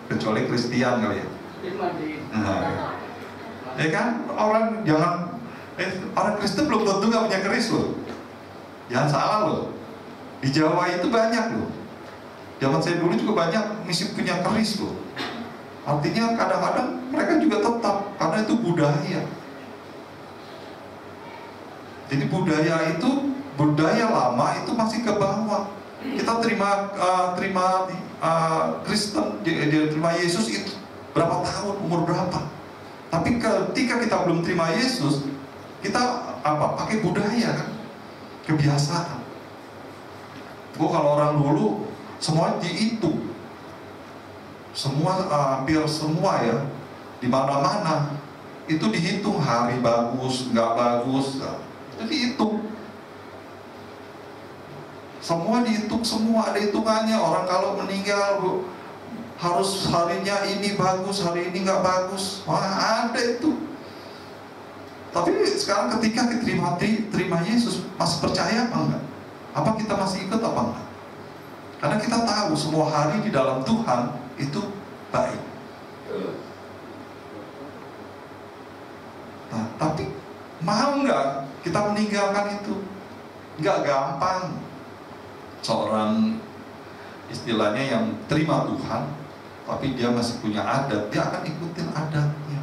Kecuali Kristen kali ya. Nah, ya kan? Orang Kristen belum tentu nggak punya keris loh. Jangan salah loh. Di Jawa itu banyak loh. Zaman saya dulu juga banyak misi punya keris loh. Artinya kadang-kadang mereka juga tetap, karena itu budaya. Jadi budaya lama itu masih ke bawah. Kita terima Kristen, terima Yesus itu berapa tahun, umur berapa? Tapi ketika kita belum terima Yesus, kita pakai budaya kan, kebiasaan. Kalau orang dulu semua dihitung, hampir semua ya, di mana-mana itu dihitung hari bagus, nggak bagus, itu dihitung. Semua dihitung, semua ada hitungannya. Orang kalau meninggal harus harinya ini bagus, hari ini nggak bagus. Wah, ada itu. Tapi sekarang ketika kita terima Yesus, masih percaya apa enggak? Apa kita masih ikut apa enggak? Karena kita tahu semua hari di dalam Tuhan itu baik. Nah, tapi mau nggak kita meninggalkan itu? Nggak gampang. Seorang istilahnya yang terima Tuhan, tapi dia masih punya adat, dia akan ikutin adatnya.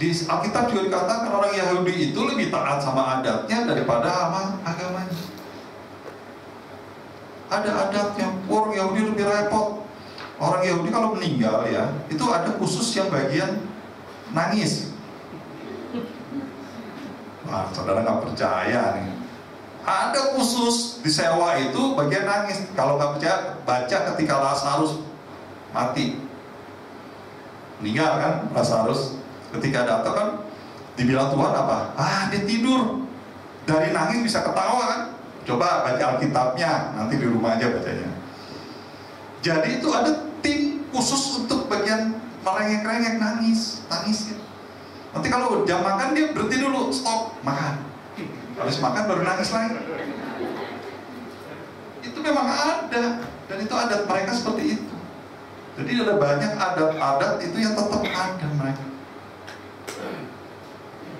Di Alkitab juga dikatakan orang Yahudi itu lebih taat sama adatnya daripada sama agamanya. Ada adatnya, orang Yahudi lebih repot. Orang Yahudi kalau meninggal ya, itu ada khusus yang bagian nangis. Wah, saudara nggak percaya nih. Ada khusus disewa itu bagian nangis. Kalau nggak percaya, baca ketika Lazarus mati, meninggal kan Lazarus. Ketika datang kan dibilang Tuhan apa? Dia tidur. Dari nangis bisa ketawa kan? Coba baca Alkitabnya, nanti di rumah aja bacanya. Jadi itu ada tim khusus untuk bagian merengek-rengek, nangis ya. Nanti kalau jam makan dia berhenti dulu, stop, makan. Habis makan baru nangis lagi. Itu memang ada, dan itu adat mereka seperti itu. Jadi ada banyak adat-adat itu yang tetap ada mereka.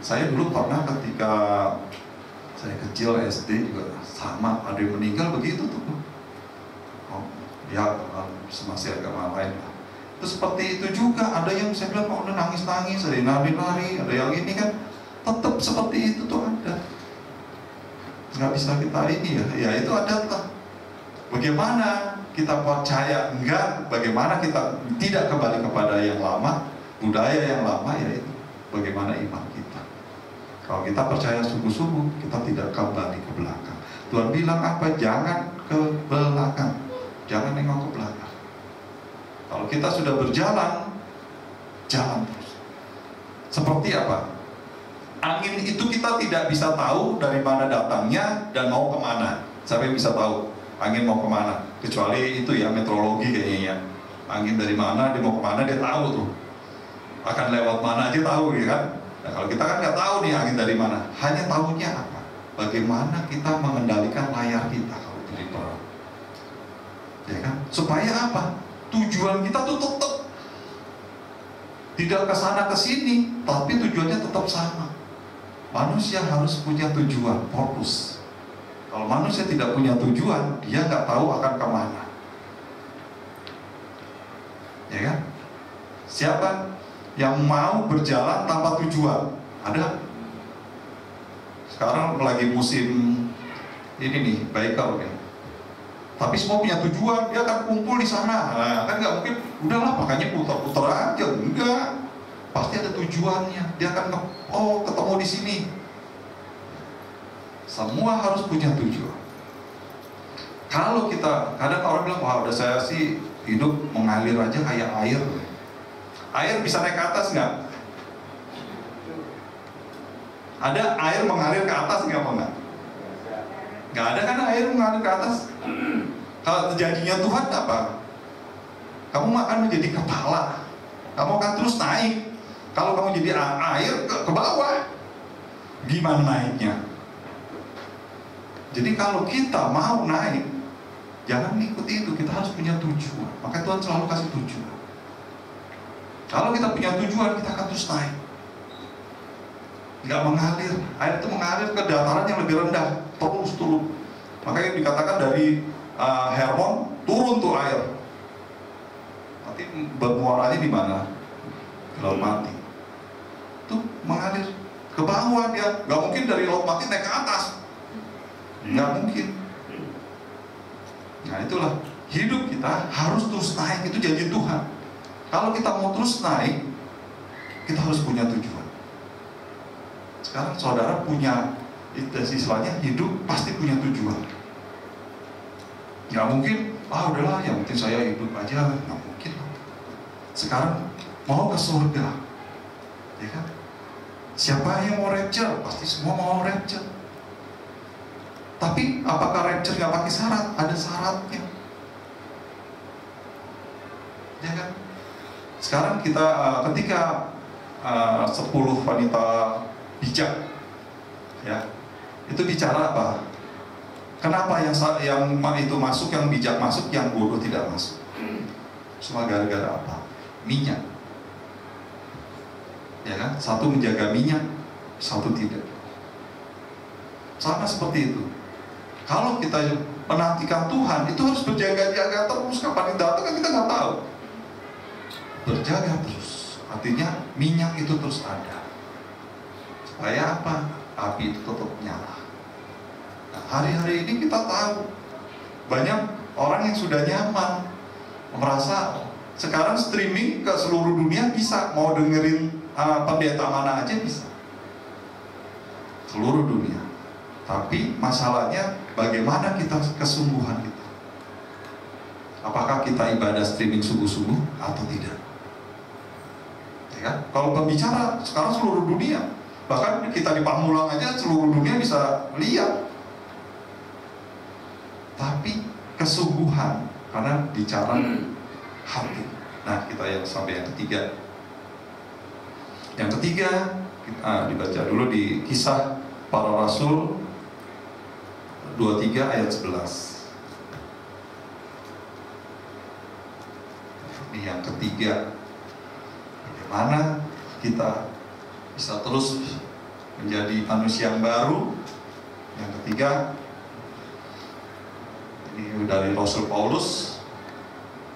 Saya dulu pernah ketika saya kecil SD juga sama, ada yang meninggal begitu tuh. Ya masih agama lain lah. Itu seperti itu juga, ada yang saya bilang udah nangis-nangis, ada yang lari-lari, ada yang ini kan, tetap seperti itu tuh ada. Nggak bisa kita ini ya itu adat lah. Bagaimana kita percaya enggak, bagaimana kita tidak kembali kepada yang lama, budaya yang lama, ya itu bagaimana iman kita. Kalau kita percaya sungguh-sungguh, kita tidak kembali ke belakang. Tuhan bilang apa? Jangan ke belakang, jangan nengok ke belakang. Kalau kita sudah berjalan, jalan terus. Seperti apa? Angin itu kita tidak bisa tahu dari mana datangnya dan mau kemana. Siapa yang bisa tahu angin mau kemana? Kecuali itu ya, meteorologi kayaknya ya. Angin dari mana, dia mau kemana, dia tahu tuh. Akan lewat mana aja tahu ya kan. Nah kalau kita kan nggak tahu nih angin dari mana. Hanya tahunya apa? Bagaimana kita mengendalikan layar kita kalau jadi perang. Ya kan? Supaya apa? Tujuan kita tuh tetap tidak ke sana ke sini, tapi tujuannya tetap sama. Manusia harus punya tujuan, fokus. Kalau manusia tidak punya tujuan, dia nggak tahu akan kemana. Ya kan? Siapa yang mau berjalan tanpa tujuan? Ada? Sekarang lagi musim ini nih, biker ya. Tapi semua punya tujuan, dia akan kumpul di sana. Nah, kan nggak mungkin, udahlah makanya putar-putar aja. Enggak, pasti ada tujuannya. Dia akan ketemu di sini. Semua harus punya tujuan. Kalau kita, kadang orang bilang, wah udah saya sih hidup mengalir aja kayak air. Air bisa naik ke atas nggak? Ada air mengalir ke atas nggak, apa nggak? Nggak ada kan air mengalir ke atas. Kalau janjinya Tuhan apa? Kamu akan menjadi kepala, kamu akan terus naik. Kalau kamu jadi air ke bawah, gimana naiknya? Jadi kalau kita mau naik, jangan ikut itu, kita harus punya tujuan. Maka Tuhan selalu kasih tujuan. Kalau kita punya tujuan, kita akan terus naik. Nggak mengalir, air itu mengalir ke dataran yang lebih rendah, terus turun. Makanya dikatakan dari Hermon turun tuh air. Nanti bermuaranya di mana? Di Laut Mati. Itu mengalir ke bawah dia. Nggak mungkin dari Laut Mati naik ke atas. Nggak mungkin. Nah itulah, hidup kita harus terus naik, itu janji Tuhan. Kalau kita mau terus naik, kita harus punya tujuan. Sekarang saudara punya, istilahnya hidup pasti punya tujuan. Nggak mungkin, udahlah yang penting saya hidup aja, nggak mungkin. Sekarang mau ke surga, ya kan? Siapa yang mau rapture? Pasti semua mau rapture. Tapi apakah rapture nggak pakai syarat? Ada syaratnya, ya kan? Sekarang kita ketika 10 wanita bijak, ya, itu bicara apa? Kenapa yang itu masuk, yang bijak masuk, yang bodoh tidak masuk? Semua gara-gara apa? Minyak, ya kan? Satu menjaga minyak, satu tidak. Sama seperti itu. Kalau kita menantikan Tuhan, itu harus berjaga-jaga terus. Kapan dia datang kan kita nggak tahu. Berjaga terus, artinya minyak itu terus ada. Supaya apa? Api itu tetap nyala. Nah, hari-hari ini kita tahu banyak orang yang sudah nyaman, merasa sekarang streaming ke seluruh dunia bisa, mau dengerin pendeta mana aja bisa, seluruh dunia. Tapi masalahnya bagaimana kita, kesungguhan kita. Apakah kita ibadah streaming sungguh-sungguh atau tidak? Ya kan? Kalau pembicara sekarang seluruh dunia, bahkan kita di Pamulang aja seluruh dunia bisa lihat. Tapi kesungguhan, karena bicara hati. Nah, kita yang sampai yang ketiga. Yang ketiga, dibaca dulu di Kisah Para Rasul 23 ayat 11. Ini yang ketiga, bagaimana kita bisa terus menjadi manusia yang baru. Yang ketiga, ini dari Rasul Paulus.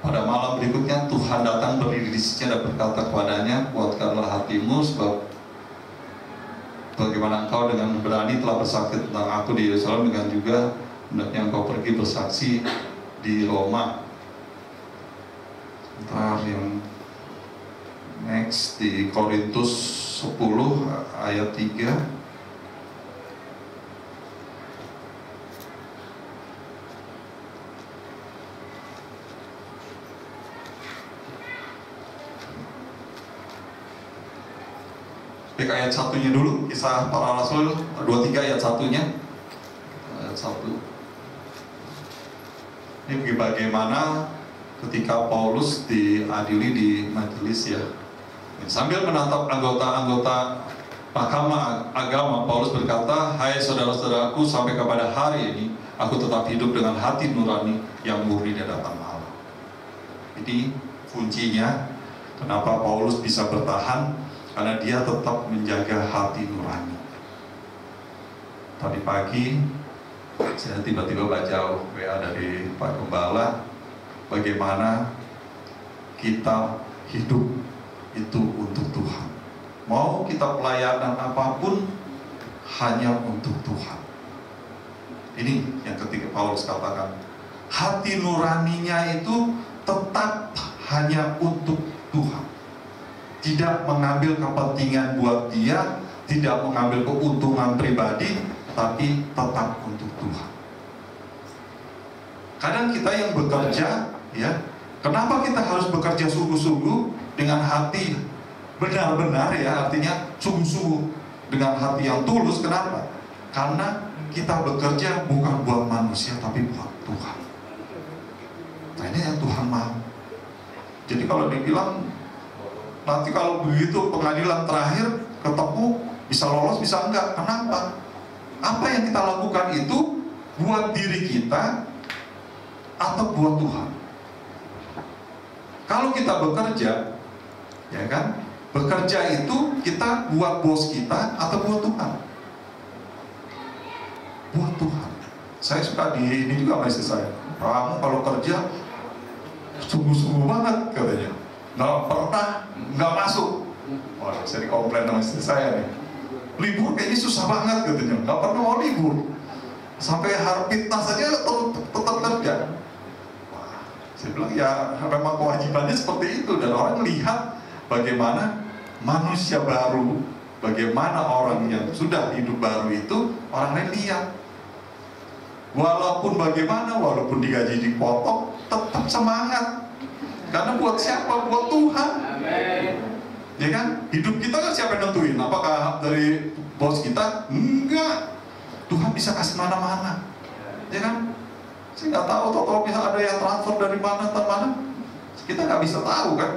Pada malam berikutnya Tuhan datang berdiri di sisinya dan berkata kepadanya, kuatkanlah hatimu, sebab bagaimana engkau dengan berani telah bersaksi tentang aku di Yerusalem, dengan juga hendaknya engkau pergi bersaksi di Roma. Ntar yang next di Korintus 10 ayat 3. Baik, ayat satunya dulu, Kisah Para Rasul 23 ayat satunya. Ayat 1. Ini bagaimana ketika Paulus diadili di majelis ya. Sambil menatap anggota-anggota Mahkamah Agama, Paulus berkata, "Hai saudara-saudaraku, sampai kepada hari ini aku tetap hidup dengan hati nurani yang murni di hadapan Allah." Jadi kuncinya kenapa Paulus bisa bertahan, karena dia tetap menjaga hati nurani. Tadi pagi saya tiba-tiba baca WA dari Pak Gembala, bagaimana kita hidup itu untuk Tuhan. Mau kita pelayanan apapun hanya untuk Tuhan. Ini yang ketika Paulus katakan, hati nuraninya itu tetap hanya untuk Tuhan. Tidak mengambil kepentingan buat dia, tidak mengambil keuntungan pribadi, tapi tetap untuk Tuhan. Kadang kita yang bekerja, ya, kenapa kita harus bekerja sungguh-sungguh dengan hati benar-benar, ya, artinya sungguh-sungguh dengan hati yang tulus? Kenapa? Karena kita bekerja bukan buat manusia, tapi buat Tuhan. Nah, ini yang Tuhan mau. Jadi kalau dibilang nanti kalau begitu pengadilan terakhir ketemu, bisa lolos bisa enggak, kenapa? Apa yang kita lakukan itu buat diri kita atau buat Tuhan? Kalau kita bekerja, ya kan, bekerja itu kita buat bos kita atau buat Tuhan? Buat Tuhan. Saya suka ini juga sama istri saya. Kamu kalau kerja sungguh-sungguh banget katanya, nggak pernah nggak masuk. Wah, saya dikomplain sama istri saya nih. Libur kayaknya susah banget katanya, nggak pernah mau libur. Sampai harpitnas saja tetap kerja. Wah, saya bilang ya memang kewajibannya seperti itu, dan orang melihat bagaimana manusia baru, bagaimana orang yang sudah hidup baru itu, orang lain lihat. Walaupun bagaimana, walaupun digaji dipotong, tetap semangat. Karena buat siapa? Buat Tuhan. Amen. Ya kan? Hidup kita kan siapa yang nentuin? Apakah dari bos kita? Enggak. Tuhan bisa kasih mana-mana. Ya kan? Saya nggak tahu, kalau bisa ada yang transfer dari mana ke mana, kita nggak bisa tahu kan?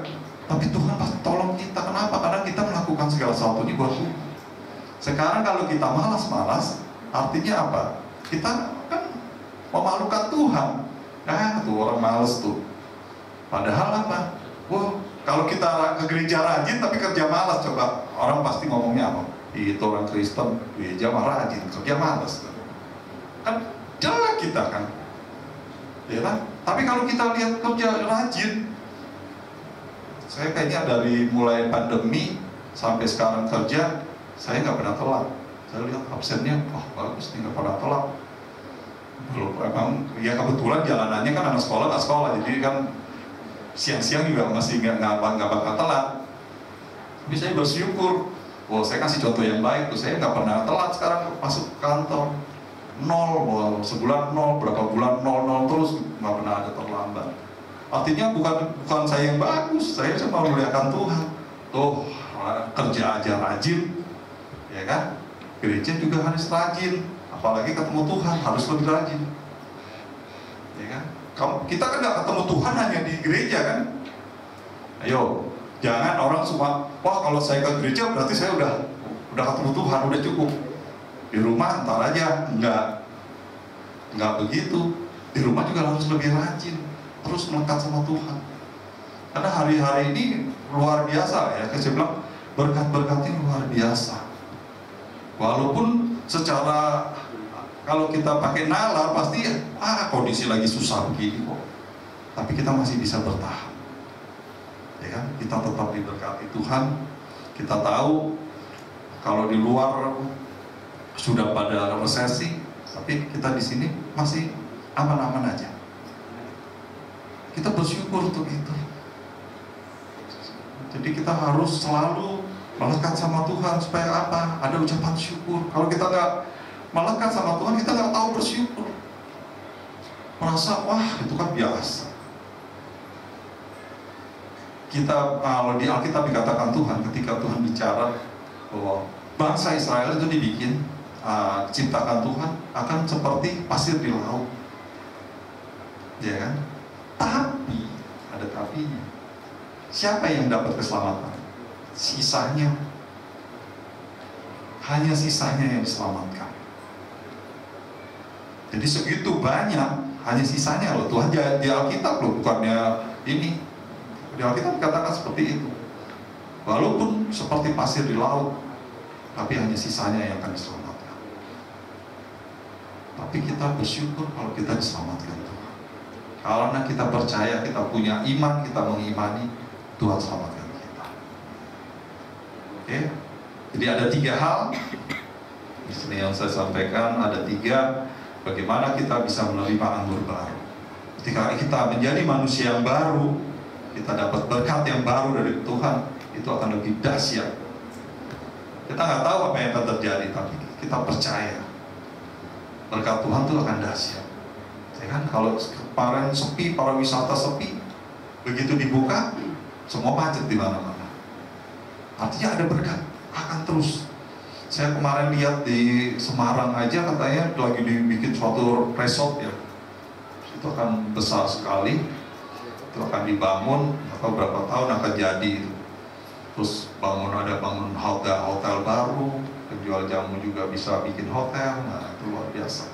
Tapi Tuhan pasti tolong kita. Kenapa? Karena kita melakukan segala sesuatu ini buat Tuhan. Sekarang kalau kita malas-malas, artinya apa? Kita kan memalukan Tuhan. Nah, tuh orang malas tuh. Padahal apa? Wah, kalau kita ke gereja rajin tapi kerja malas, coba orang pasti ngomongnya apa? Itu orang Kristen, gereja mah rajin, kerja malas. Kan jelek kita kan? Ya kan? Tapi kalau kita lihat kerja rajin, saya kayaknya dari mulai pandemi sampai sekarang kerja, saya nggak pernah telat. Saya lihat absennya, wah bagus nih, nggak pernah telat. Belum, emang ya kebetulan jalanannya kan anak sekolah nggak sekolah, jadi kan siang-siang juga masih nggak bakal telat. Tapi saya bersyukur, oh saya kasih contoh yang baik tuh, saya nggak pernah telat sekarang masuk kantor. Nol, sebulan nol, berapa bulan nol terus, nggak pernah ada terlambat. Artinya bukan saya yang bagus, saya cuma memuliakan Tuhan. Tuh kerja aja rajin, ya kan? Gereja juga harus rajin, apalagi ketemu Tuhan harus lebih rajin, ya kan? Kita kan nggak ketemu Tuhan hanya di gereja kan? Ayo, jangan orang semua, wah kalau saya ke gereja berarti saya udah ketemu Tuhan, udah cukup. Di rumah ntar aja, nggak begitu. Di rumah juga harus lebih rajin, terus melekat sama Tuhan. Karena hari-hari ini luar biasa ya, saya bilang berkat-berkatnya luar biasa. Walaupun secara kalau kita pakai nalar pasti kondisi lagi susah begini kok, tapi kita masih bisa bertahan, ya kan? Kita tetap diberkati Tuhan. Kita tahu kalau di luar sudah pada resesi, tapi kita di sini masih aman-aman aja. Kita bersyukur untuk itu. Jadi kita harus selalu melekat sama Tuhan supaya apa? Ada ucapan syukur. Kalau kita nggak melekat sama Tuhan, kita nggak tahu bersyukur. Merasa wah itu kan biasa. Kita kalau di Alkitab dikatakan Tuhan, ketika Tuhan bicara bahwa bangsa Israel itu dibikin ciptakan Tuhan akan seperti pasir di laut. ya kan? Tapi ada tapinya. Siapa yang dapat keselamatan? Sisanya. Hanya sisanya yang diselamatkan. Jadi segitu banyak, hanya sisanya loh. Tuhan di Alkitab loh, bukannya ini. Di Alkitab katakan seperti itu. Walaupun seperti pasir di laut, tapi hanya sisanya yang akan diselamatkan. Tapi kita bersyukur kalau kita diselamatkan Tuhan. Karena kita percaya, kita punya iman, kita mengimani Tuhan selamatkan kita. Oke? Jadi ada 3 hal di sini yang saya sampaikan, ada 3 bagaimana kita bisa menerima anggur baru. Ketika kita menjadi manusia yang baru, kita dapat berkat yang baru dari Tuhan, itu akan lebih dahsyat. Kita nggak tahu apa yang akan terjadi, tapi kita percaya berkat Tuhan itu akan dahsyat. Ya kan? Kalau kemarin sepi, para wisata sepi, begitu dibuka, semua macet di mana-mana. Artinya ada berkat, akan terus. Saya kemarin lihat di Semarang aja katanya lagi dibikin suatu resort ya. Itu akan besar sekali. Itu akan dibangun atau berapa tahun akan jadi. Terus bangun hotel baru, penjual jamu juga bisa bikin hotel. Nah, itu luar biasa.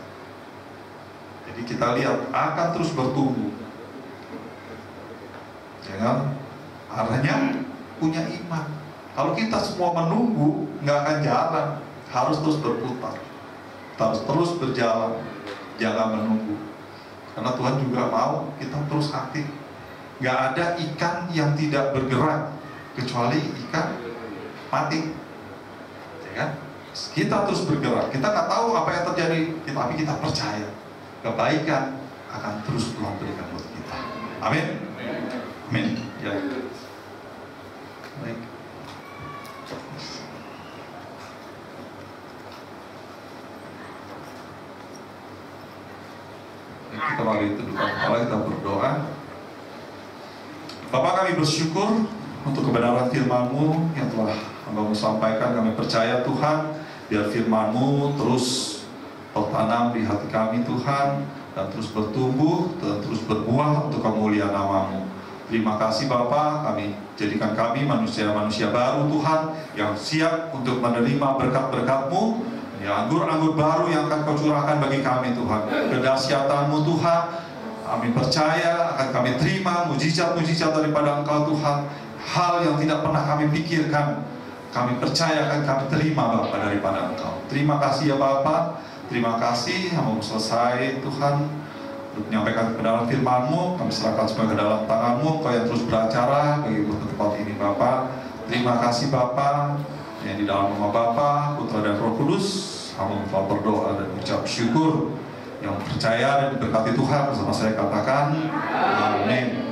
Jadi kita lihat akan terus bertumbuh. Jangan arahnya punya iman. Kalau kita semua menunggu, nggak akan jalan. Harus terus berputar, harus terus berjalan. Jangan menunggu. Karena Tuhan juga mau kita terus aktif. Nggak ada ikan yang tidak bergerak kecuali ikan mati. Ya kan? Kita terus bergerak. Kita nggak tahu apa yang terjadi, tapi kita percaya kebaikan akan terus Tuhan berikan buat kita. Amin. Amin. Ya. Baik. Kita mari tundukkan kepala, kita berdoa. Bapa, kami bersyukur untuk kebenaran firman-Mu yang telah Hamba-Mu sampaikan. Kami percaya Tuhan, biar firman-Mu terus tertanam di hati kami Tuhan, dan terus bertumbuh dan terus berbuah untuk kemuliaan nama-Mu. Terima kasih Bapa, jadikan kami manusia-manusia baru Tuhan, yang siap untuk menerima berkat-berkat-Mu. Ya, anggur-anggur baru yang akan Kau curahkan bagi kami Tuhan. Kedahsyatan-Mu Tuhan, kami percaya akan kami terima mujizat-mujizat daripada Engkau Tuhan. Hal yang tidak pernah kami pikirkan, kami percaya akan kami terima Bapa daripada Engkau. Terima kasih ya Bapa. Terima kasih, Hamba selesai Tuhan untuk menyampaikan kebenaran firman-Mu. Kami serahkan semua ke dalam tangan-Mu. Kau yang terus beracara bagi tempat ini Bapa. Terima kasih Bapa. Yang di dalam nama Bapa, Putra dan Roh Kudus, hamba berdoa dan ucap syukur. Yang percaya dan diberkati Tuhan bersama saya katakan, amin.